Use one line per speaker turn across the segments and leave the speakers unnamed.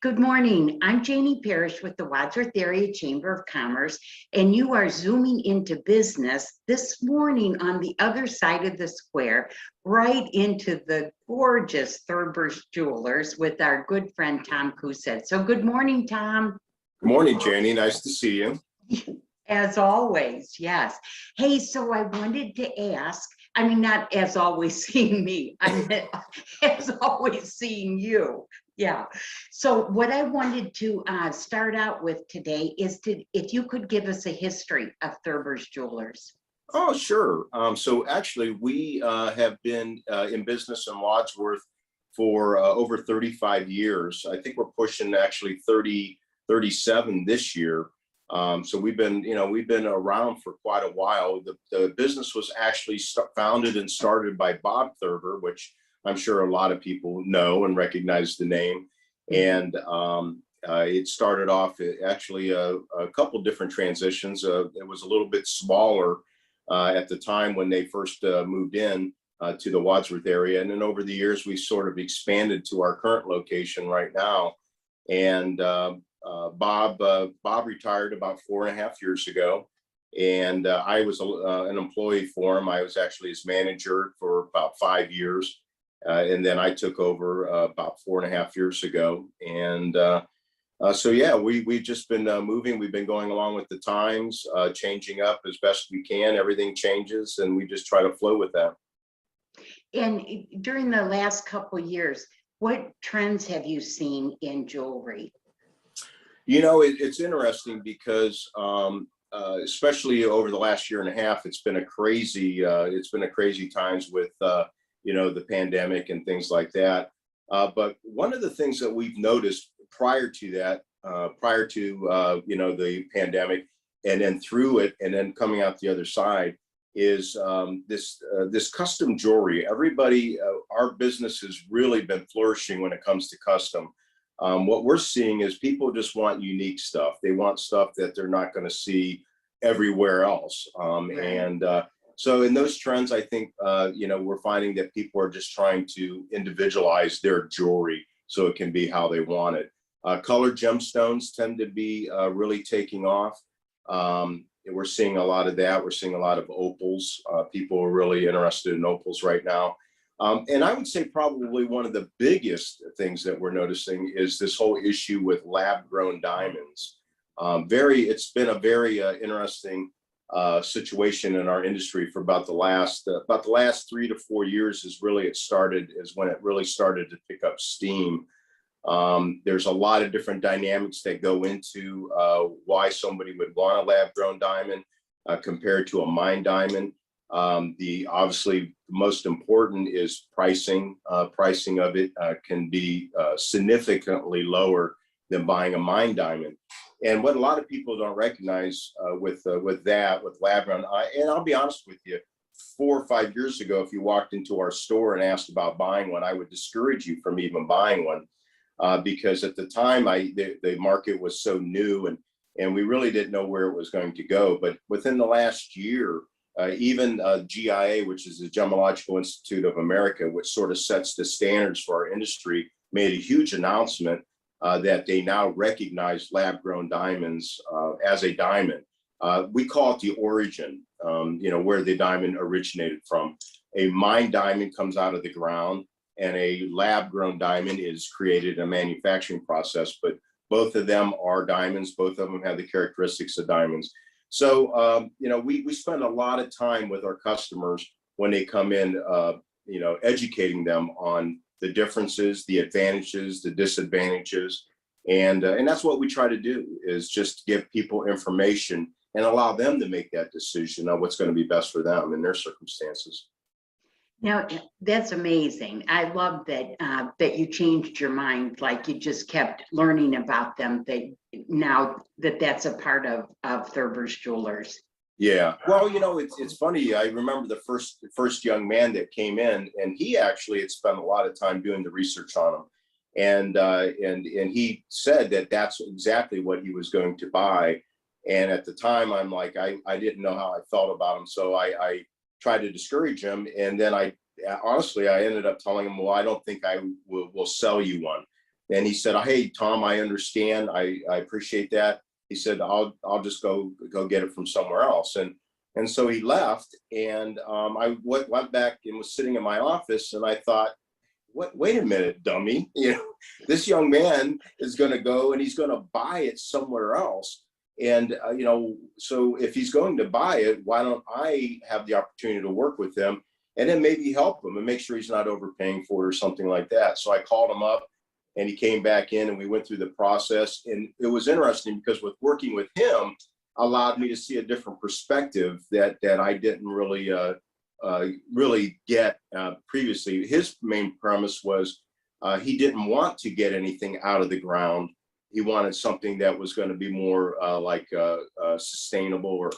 Good morning. I'm Janie Parrish with the Wadsworth Area Chamber of Commerce, and you are zooming into business this morning on the other side of the square, right into the gorgeous Thurber's Jewelers with our good friend Tom Cousett. So good morning, Tom.
Good morning, Janie. Nice to see you.
As always, yes. Hey, so I wanted to ask, I mean, not as always seeing me, I meant as always seeing you. Yeah. So what I wanted to start out with today is if you could give us a history of Thurber's Jewelers.
Oh, sure. So actually, we have been in business in Wadsworth for over 35 years. I think we're pushing actually 37 this year. So we've been around for quite a while. The business was actually founded and started by Bob Thurber, which I'm sure a lot of people know and recognize the name. And it started off actually a couple different transitions. It was a little bit smaller at the time when they first moved in to the Wadsworth area. And then over the years, we sort of expanded to our current location right now. And Bob retired about 4.5 years ago. And I was an employee for him. I was actually his manager for about 5 years. And then I took over about 4.5 years ago. And so, yeah, we've just been moving. We've been going along with the times, changing up as best we can. Everything changes, and we just try to flow with that.
And during the last couple of years, what trends have you seen in jewelry?
You know, it's interesting because especially over the last 1.5 years, it's been a crazy times with the pandemic and things like that. But one of the things that we've noticed prior to that, the pandemic, and then through it, and then coming out the other side, is this custom jewelry. Everybody, our business has really been flourishing when it comes to custom. What we're seeing is people just want unique stuff. They want stuff that they're not going to see everywhere else. And so in those trends, I think, we're finding that people are just trying to individualize their jewelry so it can be how they want it. Colored gemstones tend to be really taking off. We're seeing a lot of that. We're seeing a lot of opals. People are really interested in opals right now. And I would say probably one of the biggest things that we're noticing is this whole issue with lab-grown diamonds. It's been a very interesting situation in our industry for about the last 3 to 4 years is when it really started to pick up steam. There's a lot of different dynamics that go into why somebody would want a lab-grown diamond compared to a mined diamond. Obviously the most important is pricing. Pricing of it can be significantly lower than buying a mined diamond. And what a lot of people don't recognize with lab-grown, and I'll be honest with you, 4 or 5 years ago, if you walked into our store and asked about buying one, I would discourage you from even buying one because at the time the market was so new and we really didn't know where it was going to go. But within the last year, even GIA, which is the Gemological Institute of America, which sort of sets the standards for our industry, made a huge announcement that they now recognize lab-grown diamonds as a diamond. We call it the origin, where the diamond originated from. A mined diamond comes out of the ground, and a lab-grown diamond is created in a manufacturing process. But both of them are diamonds. Both of them have the characteristics of diamonds. So, we spend a lot of time with our customers when they come in, educating them on the differences, the advantages, the disadvantages. And that's what we try to do, is just give people information and allow them to make that decision on what's going to be best for them in their circumstances.
Now, that's amazing. I love that that you changed your mind, like you just kept learning about them. Now that's a part of Thurber's Jewelers.
Yeah, well, it's funny. I remember the first young man that came in, and he actually had spent a lot of time doing the research on them, and he said that that's exactly what he was going to buy. And at the time, I'm like, I didn't know how I felt about him, so I tried to discourage him. And then I ended up telling him, well, I don't think I will sell you one. And he said, "Hey, Tom, I understand. I appreciate that." He said, I'll just go get it from somewhere else." And so he left, and I went back and was sitting in my office, and I thought, wait a minute, dummy. This young man is going to go and he's going to buy it somewhere else. And, so if he's going to buy it, why don't I have the opportunity to work with him and then maybe help him and make sure he's not overpaying for it or something like that. So I called him up, and he came back in, and we went through the process. And it was interesting because with working with him allowed me to see a different perspective that I didn't really get previously. His main premise was he didn't want to get anything out of the ground. He wanted something that was going to be more sustainable, or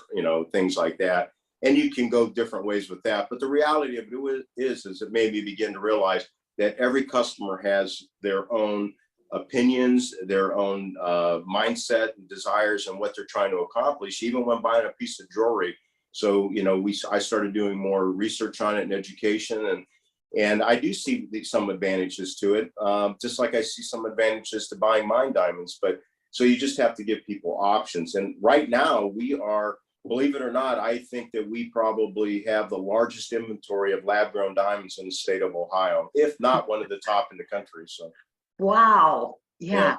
things like that. And you can go different ways with that. But the reality of it is it made me begin to realize that every customer has their own opinions, their own mindset and desires, and what they're trying to accomplish, even when buying a piece of jewelry. So, I started doing more research on it and education, and I do see some advantages to it, just like I see some advantages to buying mine diamonds. But so you just have to give people options. And right now we are, believe it or not, I think that we probably have the largest inventory of lab grown diamonds in the state of Ohio, if not one of the top in the country. So.
Wow. Yeah.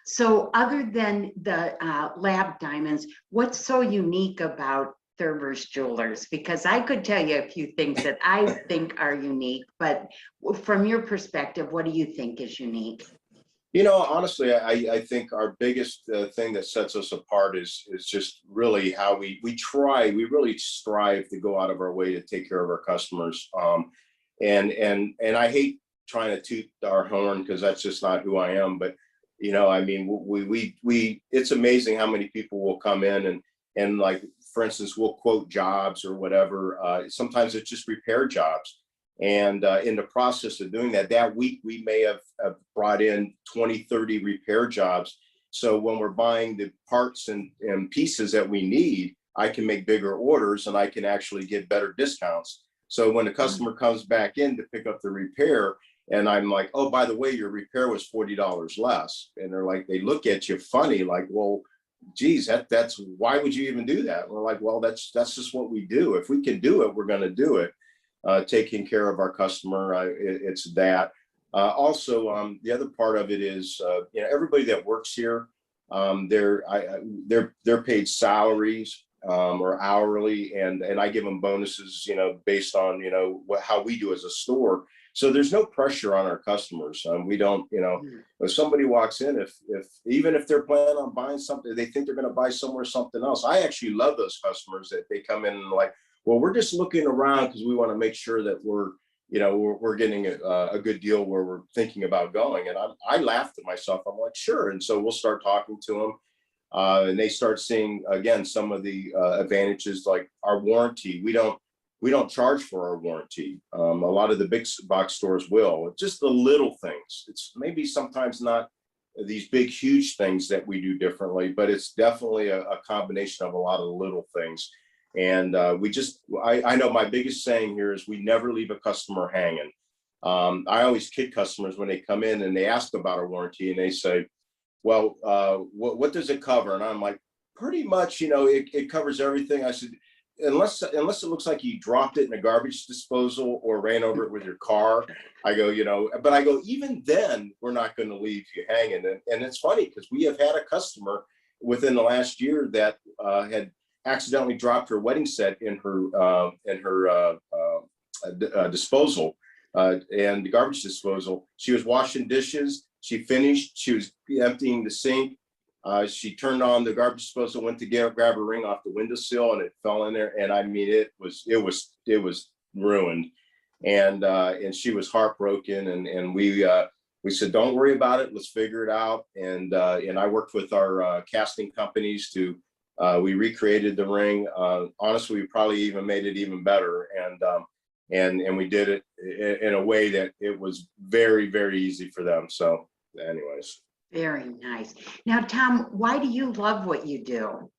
So other than the lab diamonds, what's so unique about Thurber's Jewelers? Because I could tell you a few things that I think are unique, but from your perspective, what do you think is unique?
Honestly, I think our biggest thing that sets us apart is just really how we really strive to go out of our way to take care of our customers. And I hate trying to toot our horn, because that's just not who I am. But we it's amazing how many people will come in and like, for instance, we'll quote jobs or whatever. Sometimes it's just repair jobs. And in the process of doing that week, we may have brought in 20, 30 repair jobs. So when we're buying the parts and pieces that we need, I can make bigger orders and I can actually get better discounts. So when the customer comes back in to pick up the repair, and I'm like, "Oh, by the way, your repair was $40 less." And they're like, they look at you funny, like, "Well, geez, that's why would you even do that?" And we're like, "Well, that's just what we do. If we can do it, we're going to do it." Taking care of our customer, it's that. Also, the other part of it is, everybody that works here, they're paid salaries or hourly, and I give them bonuses, based on how we do as a store. So there's no pressure on our customers. We don't, if somebody walks in, even if they're planning on buying something, they think they're going to buy something else. I actually love those customers that they come in and like, "Well, we're just looking around because we want to make sure that we're getting a good deal where we're thinking about going." And I laughed at myself. I'm like, "Sure." And so we'll start talking to them, and they start seeing again some of the advantages, like our warranty. We don't charge for our warranty. A lot of the big box stores will. Just the little things. It's maybe sometimes not these big, huge things that we do differently, but it's definitely a combination of a lot of little things. And I know my biggest saying here is we never leave a customer hanging. I always kid customers when they come in and they ask about our warranty, and they say, "Well, what does it cover?" And I'm like, "Pretty much, it covers everything." I said, unless it looks like you dropped it in a garbage disposal or ran over it with your car." I go, but I go, even then, we're not going to leave you hanging. And it's funny because we have had a customer within the last year that had accidentally dropped her wedding set in her disposal, and the garbage disposal. She was washing dishes. She finished. She was emptying the sink. She turned on the garbage disposal, went to grab her ring off the windowsill, and it fell in there. And I mean, it was ruined. And she was heartbroken. And we said, "Don't worry about it. Let's figure it out." And I worked with our casting companies to. We recreated the ring. Honestly, we probably even made it even better, and we did it in a way that it was very, very easy for them. So, anyways.
Very nice. Now, Tom, why do you love what you do?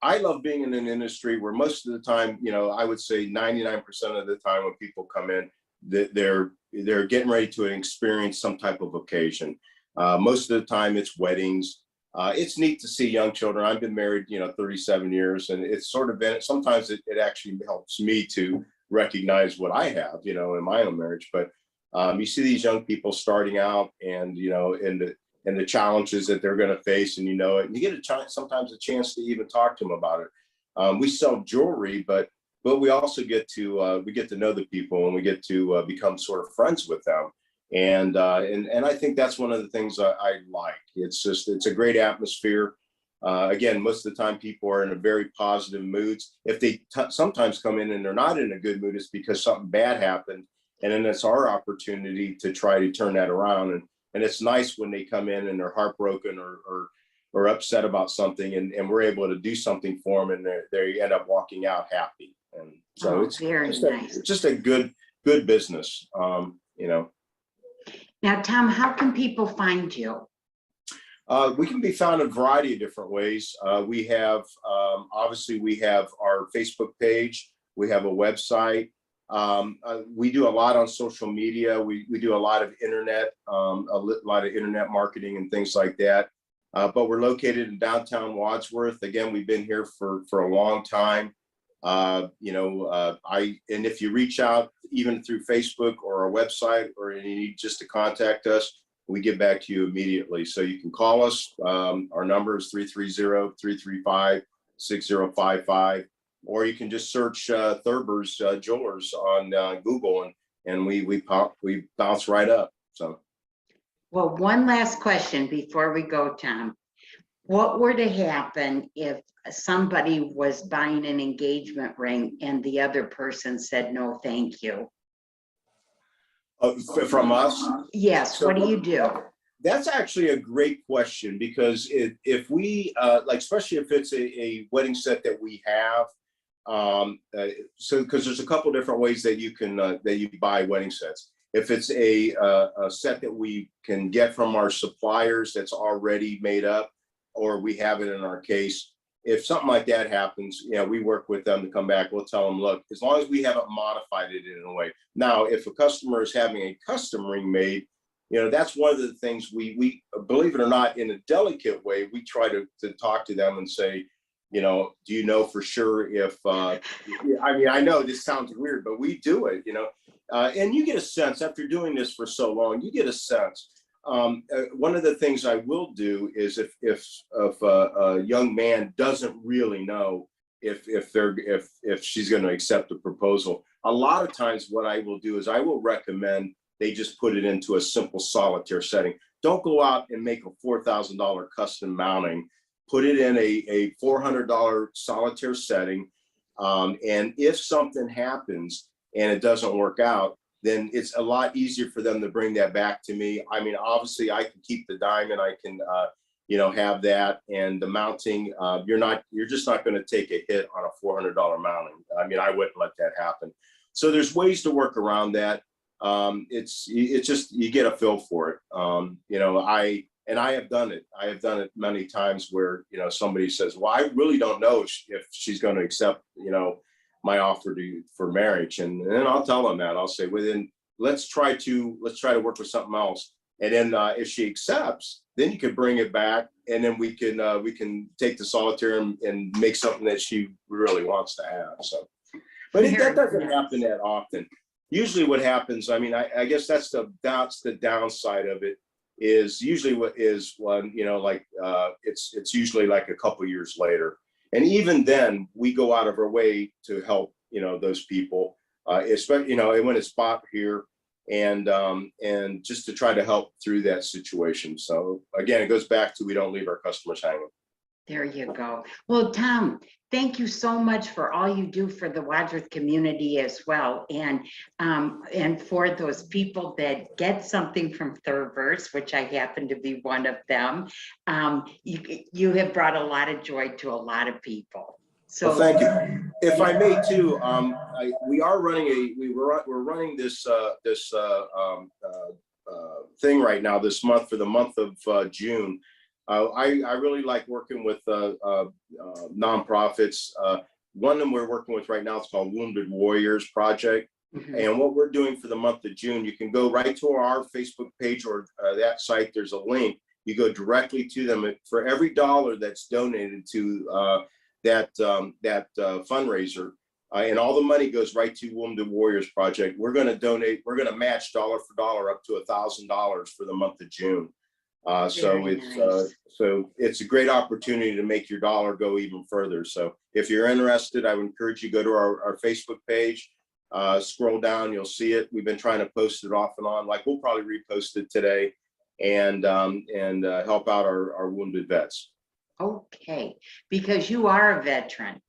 I love being in an industry where most of the time, I would say 99% of the time when people come in, that they're they're getting ready to experience some type of occasion. Most of the time it's weddings. It's neat to see young children. I've been married, 37 years, and it's sort of been, sometimes it actually helps me to recognize what I have, in my own marriage. But you see these young people starting out, and, and the challenges that they're going to face, and and you get sometimes a chance to even talk to them about it. We sell jewelry, but we also get to know the people, and we get to become sort of friends with them. And I think that's one of the things I like. It's a great atmosphere. Again, most of the time people are in a very positive moods. If they sometimes come in and they're not in a good mood, it's because something bad happened. And then it's our opportunity to try to turn that around. And it's nice when they come in and they're heartbroken or upset about something, and we're able to do something for them, and they end up walking out happy. And so it's
very nice.
It's just a good business,
Now, Tom, how can people find you?
We can be found in a variety of different ways. We have, obviously, we have our Facebook page. We have a website. We do a lot on social media. We do a lot of internet, lot of internet marketing and things like that. But we're located in downtown Wadsworth. Again, we've been here for a long time. And if you reach out even through Facebook or our website, or you need just to contact us, we get back to you immediately. So you can call us. Our number is 330-335-6055, or you can just search Thurber's Jewelers on Google, and we bounce right up. So,
well, one last question before we go, Tom. What were to happen if somebody was buying an engagement ring and the other person said, no, thank you?
From us?
Yes. So what do you do?
That's actually a great question, because if we, especially if it's a wedding set that we have, because there's a couple different ways that you can, that you buy wedding sets. If it's a set that we can get from our suppliers that's already made up, or we have it in our case, if something like that happens, we work with them to come back. We'll tell them, look, as long as we haven't modified it in a way. Now, if a customer is having a custom ring made, that's one of the things we believe it or not, in a delicate way, we try to talk to them and say, do you know for sure if, I know this sounds weird, but we do it, and you get a sense after doing this for so long, you get a sense. One of the things I will do is if a young man doesn't really know if she's going to accept the proposal, a lot of times what I will do is I will recommend they just put it into a simple solitaire setting. Don't go out and make a $4,000 custom mounting. Put it in a $400 solitaire setting, and if something happens and it doesn't work out, then it's a lot easier for them to bring that back to me. I mean, obviously I can keep the diamond, I can, have that, and the mounting, you're just not going to take a hit on a $400 mounting. I mean, I wouldn't let that happen. So there's ways to work around that. It's just, you get a feel for it. I have done it. I have done it many times where, somebody says, well, I really don't know if she's going to accept, my offer for marriage, and then I'll tell them that. I'll say, well, then let's try to work with something else. And then if she accepts, then you can bring it back, and then we can take the solitaire and make something that she really wants to have. So, but that doesn't happen that often. Usually what happens, I mean, I guess that's the downside of it, is usually what is one, it's usually like a couple years later. And even then, we go out of our way to help, those people, especially, when it's spot here, and just to try to help through that situation. So again, it goes back to, we don't leave our customers hanging.
There you go. Well, Tom, thank you so much for all you do for the Wadsworth community as well. And for those people that get something from Thurber's, which I happen to be one of them, you have brought a lot of joy to a lot of people. So
well, thank you. If I may too, we're running this thing right now this month, for the month of June. I really like working with nonprofits. One of them we're working with right now is called Wounded Warriors Project.
Mhm.
And what we're doing for the month of June, you can go right to our Facebook page or that site. There's a link. You go directly to them. For every dollar that's donated to that fundraiser, and all the money goes right to Wounded Warriors Project. We're going to donate. We're going to match dollar for dollar up to $1,000 for the month of June. So
Very
it's
nice.
a great opportunity to make your dollar go even further. So if you're interested, I would encourage you to go to our Facebook page. Scroll down, you'll see it. We've been trying to post it off and on. Like we'll probably repost it today, and help out our wounded vets.
Okay, because you are a veteran.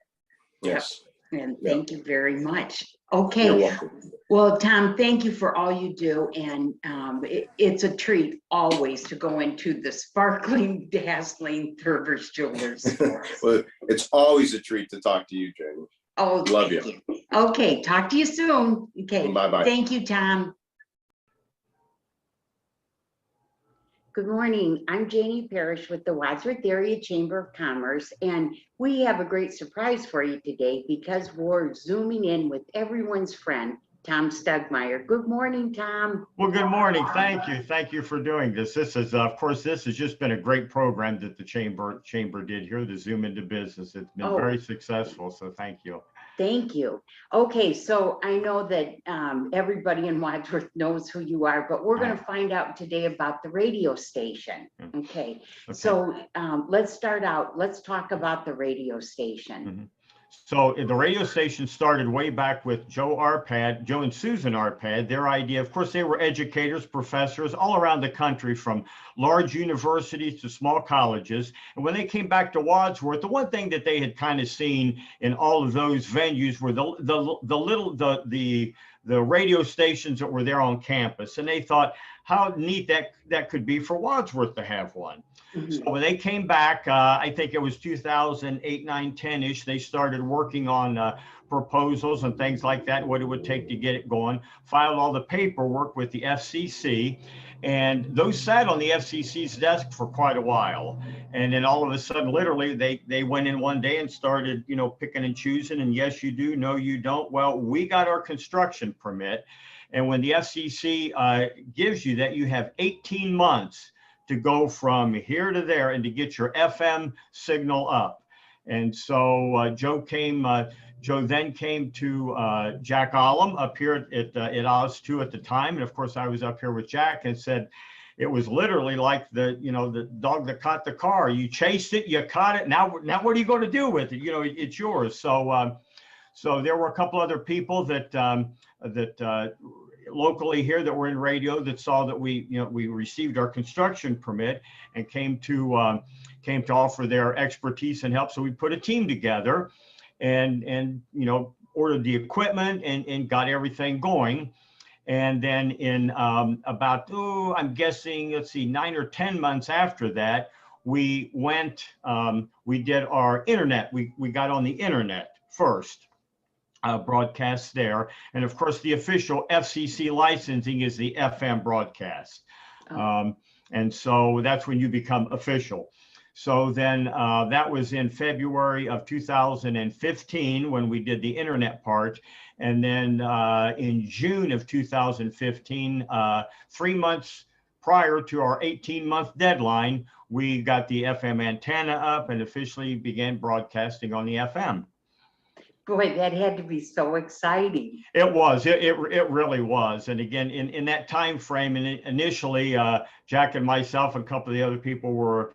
Yes.
And
Yeah.
thank you very much.
You're
Okay,
welcome.
well, Tom, thank you for all you do. And it's a treat always to go into the sparkling, dazzling Thurber's Jewelers store.
Well, it's always a treat to talk to you, Jamie.
Oh,
Love
thank
you.
Okay, talk to you soon. Okay,
Bye-bye.
thank you, Tom. Good morning. I'm Janie Parrish with the Wadsworth Area Chamber of Commerce, and we have a great surprise for you today because we're zooming in with everyone's friend, Tom Stugmeyer. Good morning, Tom.
Well, good morning. Thank you. Thank you for doing this. This is, of course, this has just been a great program that the chamber did here, the Zoom into Business. It's been very successful, so thank you.
Thank you. Okay, so I know that everybody in Wadsworth knows who you are, but we're going to find out today about the radio station. Okay, so let's start out. Let's talk about the radio station.
So the radio station started way back with Joe and Susan Arpad. Their idea, of course, they were educators, professors all around the country, from large universities to small colleges. And when they came back to Wadsworth, the one thing that they had kind of seen in all of those venues were the radio stations that were there on campus. And they thought how neat that could be for Wadsworth to have one. So when they came back, I think it was 2008, 9, 10-ish, they started working on proposals and things like that, what it would take to get it going, filed all the paperwork with the FCC, and those sat on the FCC's desk for quite a while. And then all of a sudden, literally, they went in one day and started, picking and choosing, and yes, you do, no, you don't. Well, we got our construction permit. And when the FCC gives you that, you have 18 months to go from here to there and to get your FM signal up. And so Joe then came to Jack Ollum up here at Oz2 at the time. And of course, I was up here with Jack and said, it was literally like the dog that caught the car. You chased it, you caught it. Now what are you going to do with it? It's yours. So there were a couple other people that locally here that were in radio that saw that we received our construction permit and came to offer their expertise and help. So we put a team together and ordered the equipment and got everything going. And then in about, I'm guessing, 9 or 10 months after that, we went, we did our internet. We got on the internet first. Broadcast there, and of course the official FCC licensing is the FM broadcast, and so that's when you become official. So then that was in February of 2015 when we did the internet part, and then in June of 2015, 3 months prior to our 18-month deadline, we got the FM antenna up and officially began broadcasting on the FM.
Boy, that had to be so exciting.
It was. It really was. And again, in that time frame, and initially, Jack and myself and a couple of the other people were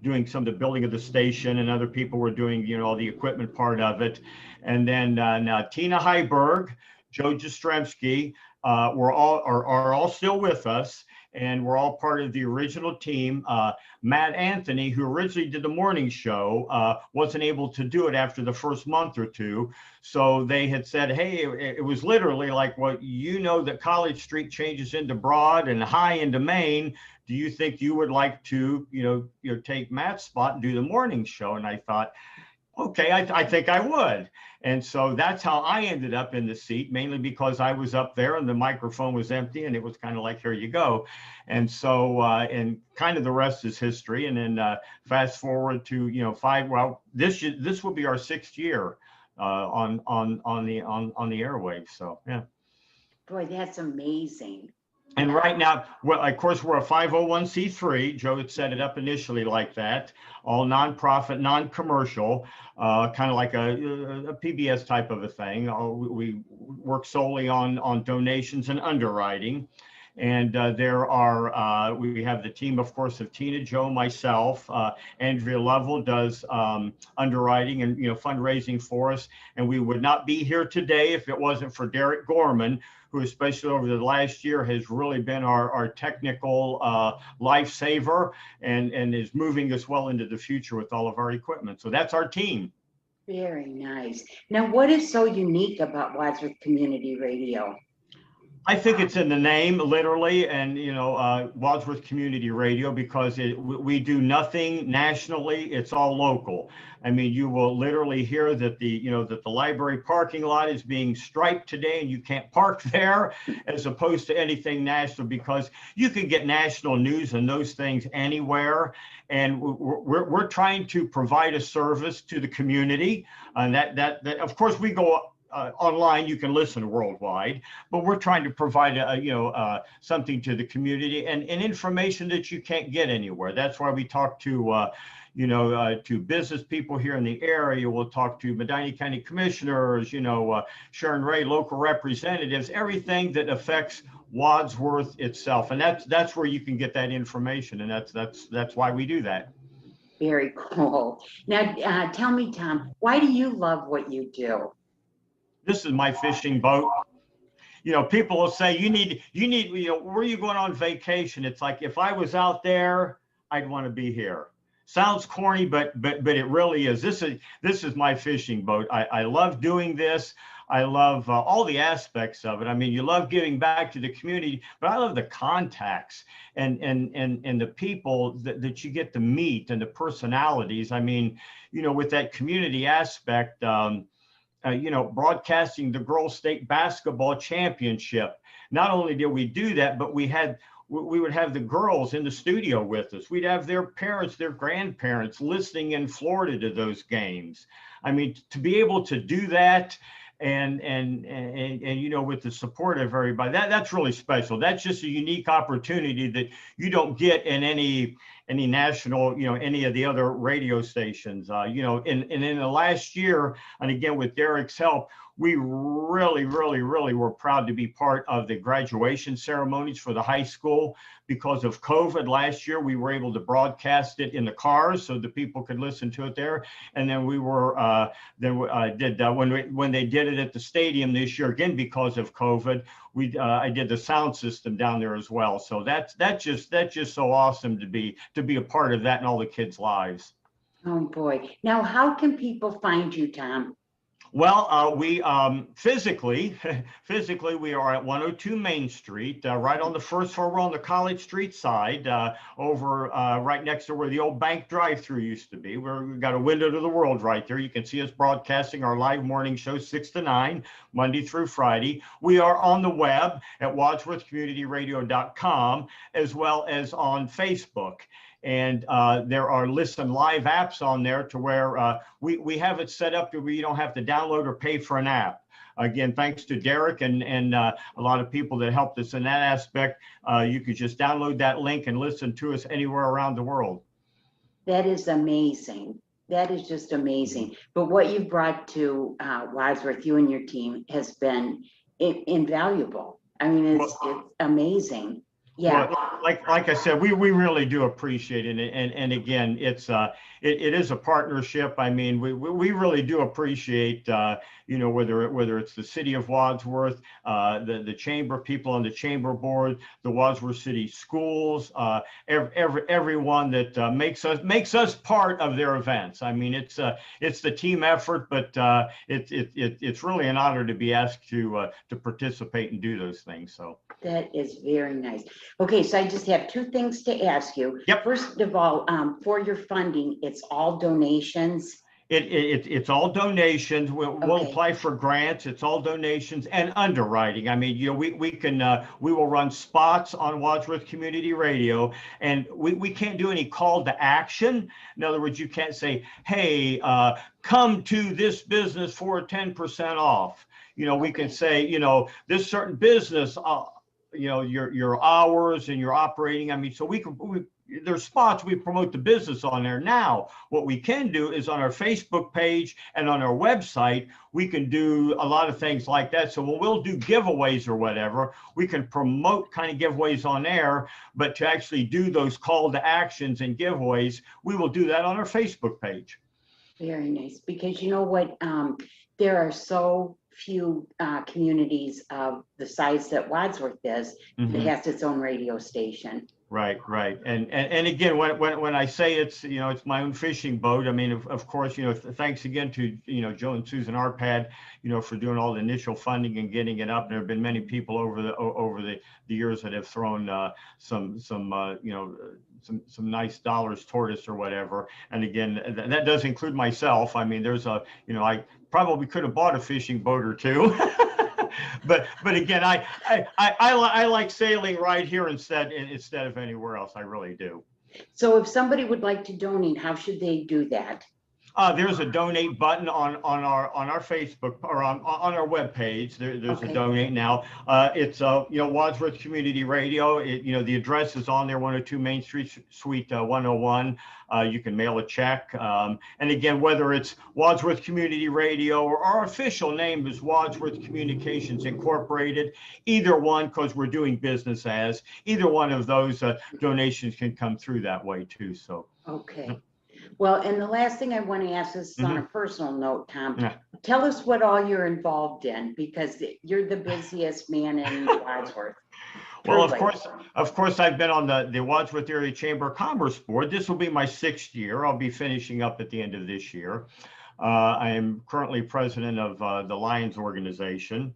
doing some of the building of the station, and other people were doing, all the equipment part of it. And then now Tina Heiberg, Joe Jastrzemski, are all still with us. And we're all part of the original team. Matt Anthony, who originally did the morning show, wasn't able to do it after the first month or two. So they had said, hey, it was literally like, well, that College Street changes into Broad and High into Main. Do you think you would like to, take Matt's spot and do the morning show? And I thought, okay, I think I would. And so that's how I ended up in the seat, mainly because I was up there and the microphone was empty and it was kind of like, here you go. And so, and kind of the rest is history. And then fast forward to, this will be our 6th year on the airwaves. So, yeah.
Boy, that's amazing.
And right now, well, of course, we're a 501c3. Joe had set it up initially like that, all nonprofit, non-commercial, kind of like a PBS type of a thing. We work solely on donations and underwriting. And we have the team, of course, of Tina, Joe, myself. Andrea Lovell does underwriting and fundraising for us. And we would not be here today if it wasn't for Derek Gorman, who especially over the last year has really been our technical lifesaver and is moving us well into the future with all of our equipment. So that's our team.
Very nice. Now, what is so unique about Wadsworth Community Radio?
I think it's in the name, literally, and Wadsworth Community Radio, because we do nothing nationally; it's all local. I mean, you will literally hear that the library parking lot is being striped today, and you can't park there, as opposed to anything national, because you can get national news and those things anywhere. And we're trying to provide a service to the community, and that of course we go. Online, you can listen worldwide, but we're trying to provide something to the community and information that you can't get anywhere. That's why we talk to to business people here in the area. We'll talk to Medina County commissioners, Sharon Ray, local representatives, everything that affects Wadsworth itself, and that's where you can get that information, and that's why we do that.
Very cool. Now, tell me, Tom, why do you love what you do?
This is my fishing boat. People will say, you need, where are you going on vacation? It's like, if I was out there, I'd want to be here. Sounds corny, but it really is. This is my fishing boat. I love doing this. I love all the aspects of it. I mean, you love giving back to the community, but I love the contacts and the people that you get to meet and the personalities. I mean, with that community aspect, broadcasting the girls' state basketball championship. Not only did we do that, but we would have the girls in the studio with us. We'd have their parents, their grandparents listening in Florida to those games. I mean, to be able to do that and with the support of everybody, that's really special. That's just a unique opportunity that you don't get in any national, any of the other radio stations. In the last year, and again with Derek's help, we really were proud to be part of the graduation ceremonies for the high school. Because of COVID last year, we were able to broadcast it in the cars so the people could listen to it there. And then we were when they did it at the stadium this year, again because of COVID, I did the sound system down there as well. So that's just so awesome to be a part of that in all the kids' lives.
Oh boy! Now, how can people find you, Tom?
Well, we physically we are at 102 Main Street, right on the first floor. We're on the College Street side, over right next to where the old bank drive-through used to be. We've got a window to the world right there. You can see us broadcasting our live morning show 6 to 9, Monday through Friday. We are on the web at wadsworthcommunityradio.com, as well as on Facebook. And there are listen live apps on there to where we have it set up to where you don't have to download or pay for an app. Again, thanks to Derek and a lot of people that helped us in that aspect. You could just download that link and listen to us anywhere around the world.
That is amazing. That is just amazing. But what you've brought to Wadsworth, you and your team, has been invaluable. I mean, it's amazing. Yeah.
Well, like I said, we really do appreciate it, and again, it is a partnership. I mean, we really do appreciate whether it's the City of Wadsworth, the chamber people on the chamber board, the Wadsworth City Schools, everyone that makes us part of their events. I mean, it's the team effort, but it's really an honor to be asked to participate and do those things. So
that is very nice. Okay, so I just have two things to ask you.
Yep.
First of all, for your funding, it's all donations.
It's all donations. We'll apply for grants. It's all donations and underwriting. I mean, we will run spots on Wadsworth Community Radio, and we can't do any call to action. In other words, you can't say, hey, come to this business for 10% off. we can say, this certain business, your hours and your operating. I mean, so there's spots we promote the business on there. Now, what we can do is on our Facebook page and on our website, we can do a lot of things like that. So when we'll do giveaways or whatever, we can promote kind of giveaways on there, but to actually do those call to actions and giveaways, we will do that on our Facebook page.
Very nice, because you know what, there are so few communities of the size that Wadsworth is, that has its own radio station.
Right. And again, when I say it's my own fishing boat, I mean, of course, thanks again to Joe and Susan Arpad, for doing all the initial funding and getting it up. There have been many people over the years that have thrown some nice dollars toward us or whatever. And again, that does include myself. I mean, I probably could have bought a fishing boat or two. But again, I like sailing right here instead of anywhere else. I really do.
So if somebody would like to donate, how should they do that?
There's a donate button on our Facebook or on our webpage. There's a donate now. It's Wadsworth Community Radio. The address is on there, 102 Main Street, Suite 101. You can mail a check. And again, whether it's Wadsworth Community Radio or our official name is Wadsworth Communications Incorporated, either one, because we're doing business as, either one of those donations can come through that way too. So.
Okay. Well, and the last thing I want to ask is on a personal note, Tom, tell us what all you're involved in, because you're the busiest man in Wadsworth.
Well, of course, I've been on the Wadsworth Area Chamber of Commerce Board. This will be my 6th year. I'll be finishing up at the end of this year. I am currently president of the Lions organization.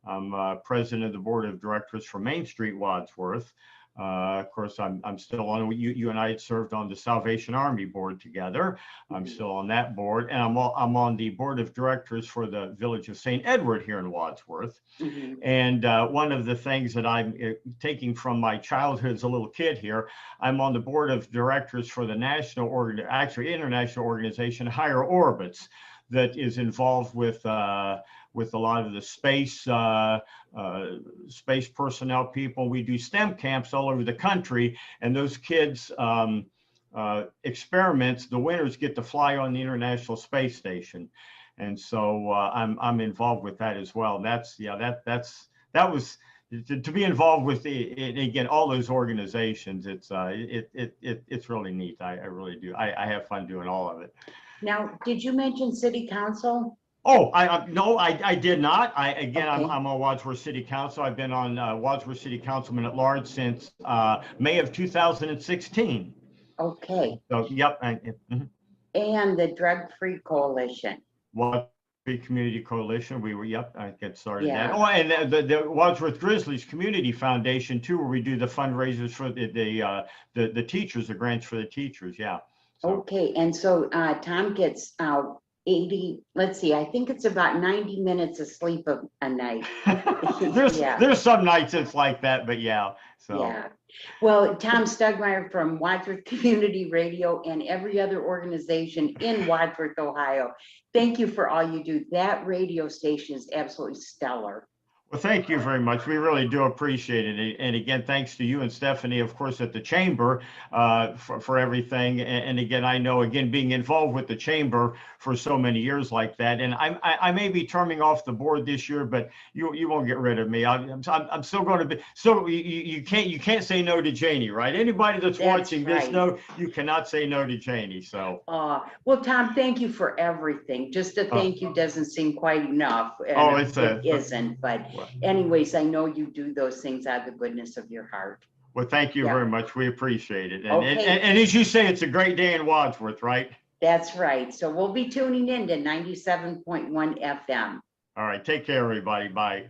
I'm president of the board of directors for Main Street Wadsworth. Of course, I'm still on. You and I had served on the Salvation Army board together. I'm still on that board, and I'm on the board of directors for the Village of St. Edward here in Wadsworth. And one of the things that I'm taking from my childhood as a little kid here, I'm on the board of directors for the international organization Higher Orbits, that is involved with a lot of the space personnel people. We do STEM camps all over the country, and those kids experiments, the winners get to fly on the International Space Station. And so I'm involved with that as well. That was to be involved with again, all those organizations. It's really neat. I really do. I have fun doing all of it.
Now, did you mention city council?
Oh, no, I did not. Okay. I'm on Wadsworth City Council. I've been on Wadsworth City Councilman at Large since May of 2016. Okay. So, yep.
And the Drug Free Coalition.
Wadsworth Community Coalition. I get started that. Oh, and the Wadsworth Grizzlies Community Foundation too, where we do the fundraisers for the teachers, the grants for the teachers. Yeah. So. Okay,
and so Tom gets 80, let's see, I think it's about 90 minutes of sleep a night.
There's some nights it's like that, but yeah. So.
Yeah. Well, Tom Stugmeyer from Wadsworth Community Radio and every other organization in Wadsworth, Ohio, thank you for all you do. That radio station is absolutely stellar.
Well, thank you very much. We really do appreciate it. And again, thanks to you and Stephanie, of course, at the Chamber for everything. And again, I know, again, being involved with the Chamber for so many years like that. And I may be terming off the board this year, but you won't get rid of me. I'm still going to be. So you can't say no to Janie, right? Anybody that's watching this, no, you cannot say no to Janie. So.
Well, Tom, thank you for everything. Just a thank you doesn't seem quite enough. It isn't, but. Anyways, I know you do those things out of the goodness of your heart.
Well, thank you very much. We appreciate it. And as you say, it's a great day in Wadsworth, right?
That's right. So we'll be tuning in to 97.1 FM.
All right. Take care, everybody. Bye.